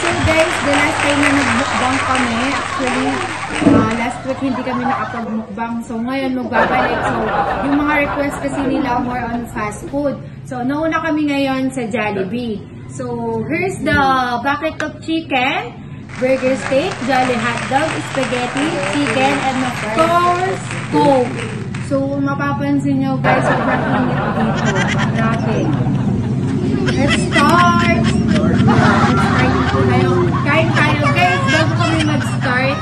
So guys, the last time na nag-mukbang kami, actually, last week hindi kami nakapag-mukbang. So ngayon magbabalik. So yung mga request kasi nila more on fast food. So nauna kami ngayon sa Jollibee. So here's the bucket of chicken, burger steak, Jolly hotdog, spaghetti, chicken, and of course, Coke. So mapapansin nyo guys, sobrang init dito. Grabe. Let's start! Kain tayo guys, bago kami mag-start,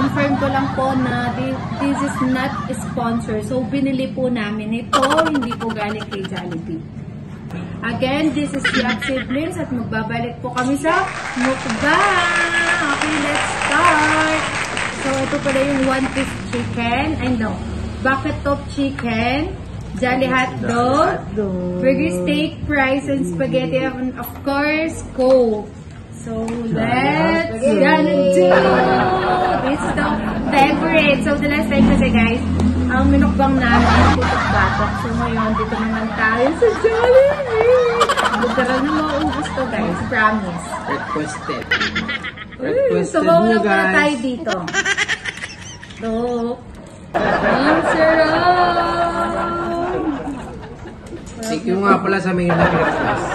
inform ko lang po na this is not sponsor. So binili po namin ito, hindi po galing kay Jollibee. Again, this is Yak Siblings at magbabalik po kami sa mukbang. Okay, let's start! So ito pala yung one-piece chicken, bucket of chicken, Jolly hotdog, burger steak, fries, and spaghetti, and of course, Coke. So, let's do this is the favorite. So, the last time kasi guys, ang minukbang namin, putok batok. So, ngayon, dito naman tayo sa Jollibee. Literal na mauubos to guys, promise. Requested so, mawala pala tayo dito. So, ang sarap! Thank you nga pala sa mga nag-request.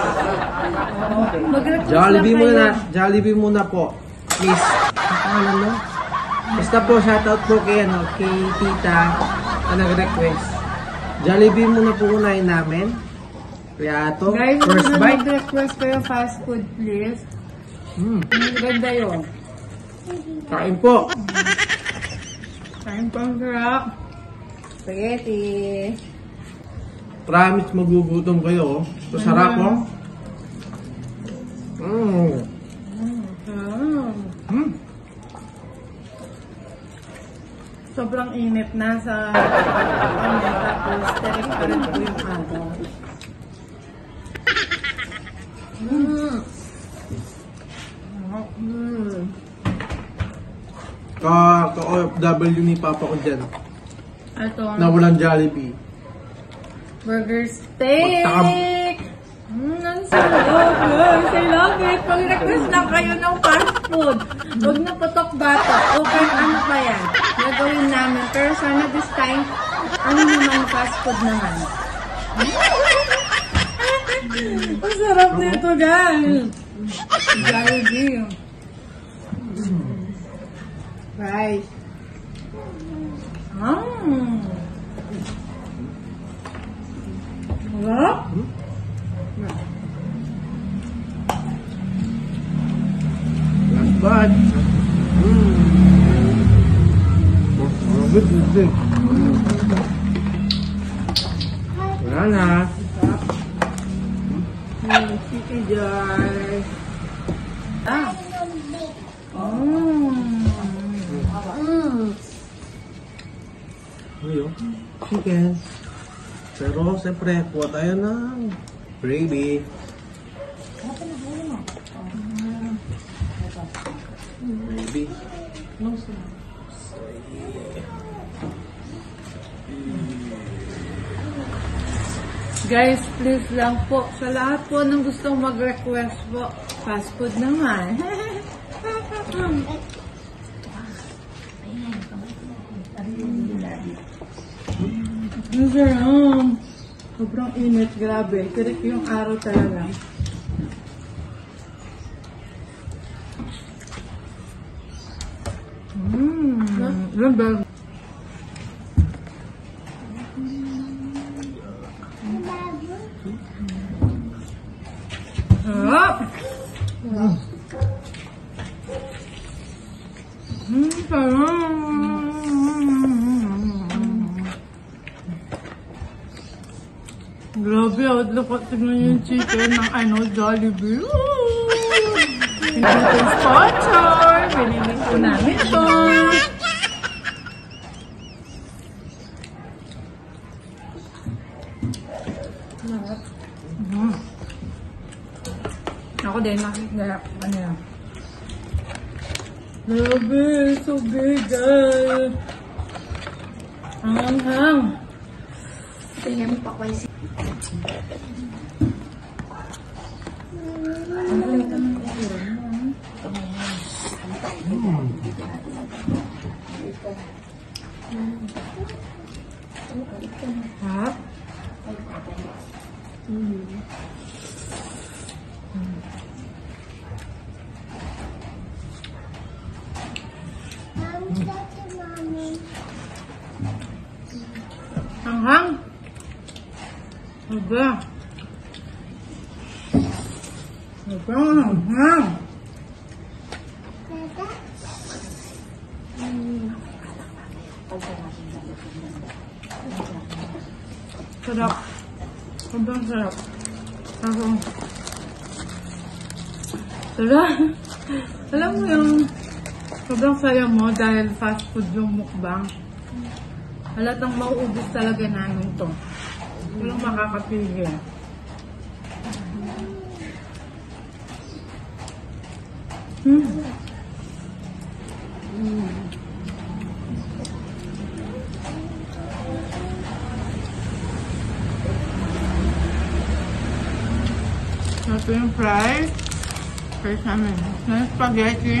Jollibee muna po. Please. Ano no? Basta po, shoutout po kay tita na nag-request. Jollibee muna po unahin namin. Kaya ito, first bite. Guys, request kayo fast food, please. Ganda yun. Kain po. Kain po ang sarap. Spaghetti. Promise magugutom kayo. Masarap po. Sobrang init na sa tapos direct po yung araw. Ka-OFW ni Papa ko dyan. Ito. Na walang Jollibee. Burger steak! Ang sarap guys! I love it! Pag-request lang kayo ng fast food. Huwag na patok-batok. Okay, ano pa yan? Nagawin namin. Pero sana this time, ano naman fast food naman? Ang sarap nito guys! Jollibee. Right. Sarap? Last bite. Good. Wala na. Chicken jar. Chicken. Pero, siyempre, kuha tayo ng gravy. Gravy. Guys, please lang po, sa lahat po ng gustong mag-request po, fast food naman. Ang sarap. Sobrang init, grabe. Tirik yung araw talaga. Ganda. Sarap! Grabe, outlook at tignan yung chicken ng Jollibee. Hindi ito sponsor. Binili po namin ito. Ako din, nakikita. Ano yan? Grabe, so big, guys. Ang hanghang. Tingnan pa ko yung Ang galit naman ko yun. Ha? Hanghang. Aba. Aba, hanghang. Sarap. Sobrang sarap. Sarap. Alam mo yung sobrang saya mo dahil fast food yung mukbang. Halatang mauubos talaga namin to. Walang makakapigil. Ito yung fries. Fries namin. Yung spaghetti.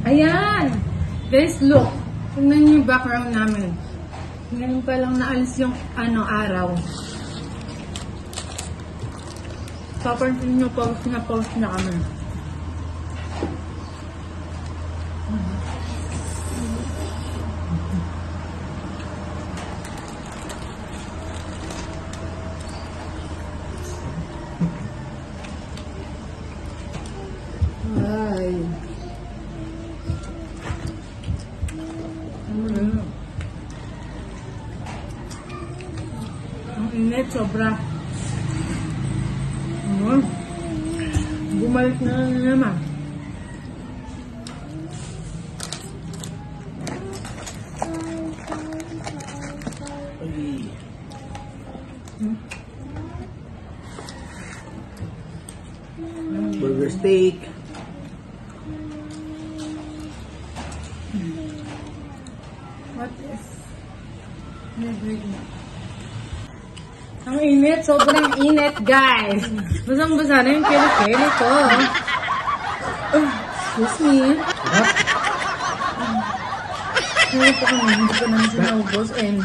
Ayan! Guys, look. Tingnan niyo yung background namin. Ngayon pa lang naalis yung araw. Papansin nyo, pause na kami. Ay. Ang init, sobra. Bumalik na naman. Burger steak. What is... Ang init, sobrang init, guys. Basang-basa na yung kili-kili ko. Excuse me. Hindi pa kami, hindi ko namin sinaubos and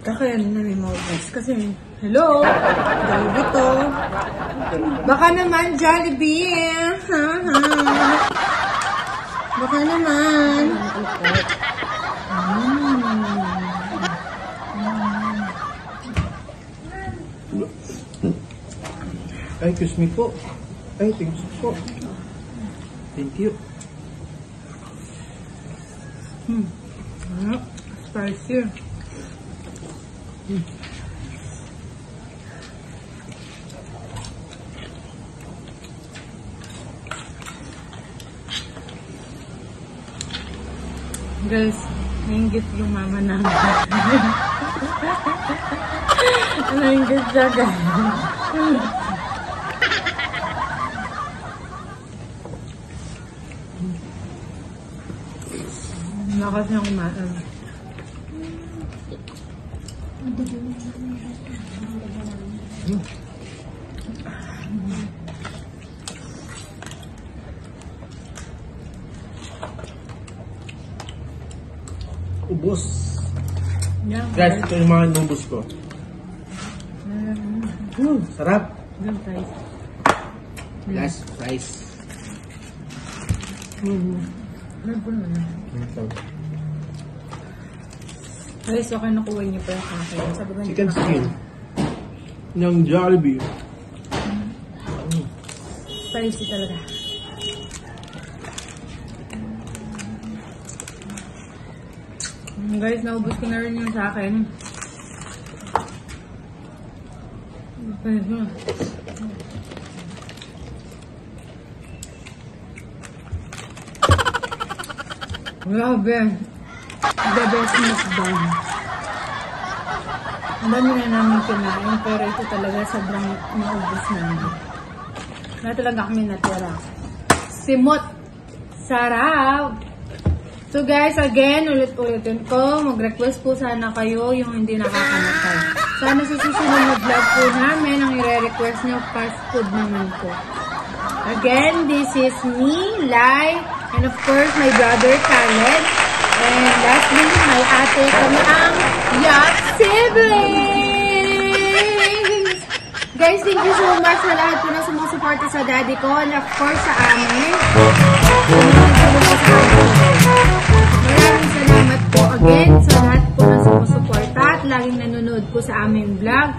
kakayanin na may maubos. Kasi, hello, Jollibee to. Baka naman, Jollibee. Baka naman. Ay, excuse me po. Ay, thank you po. Thank you. Spicy. Guys, nainggit yung mama namin. Nainggit siya, guys. Nakas niyang kumaan. Ubos. Yeah, Guys, ito yung mga nubos ko. Sarap. yung fries. Last fries. Guys, okay nakuha niyo pa yung akin. Sabi ko, Chicken skin. Ng Jollibee. spicy talaga. Guys, naubos ko na rin yung sa akin. Grabe. The best mukbang. Ang dami na namin kinain, pero ito talaga sobrang naubos namin. Wala talaga kami natira. Simot! Sarap! So guys, again, ulit-ulitin ko, mag-request po sana kayo yung hindi nakakamatay. Sana sa susunod na vlog po namin, ang i-request nyo, fast food naman po. Again, this is me, Lai, and of course, my brother, Khaled. And lastly, my ate, kami ang Yak Siblings! Guys, thank you so much sa lahat po na sumusuporta sa daddy ko and of course sa amin. Maraming salamat po again sa lahat po na sumusuporta at laging nanonood po sa aming vlog.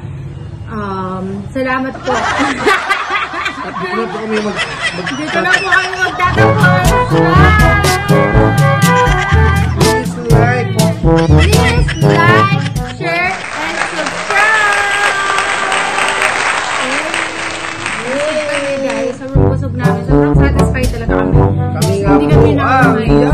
Salamat po. Dito na po kami Dito na po kami magtatapos. Please like, Please like, share, and subscribe! Guys, sobrang busog namin. Sobrang satisfied talaga kami. kami nga Hindi kami po ang nakamahiya.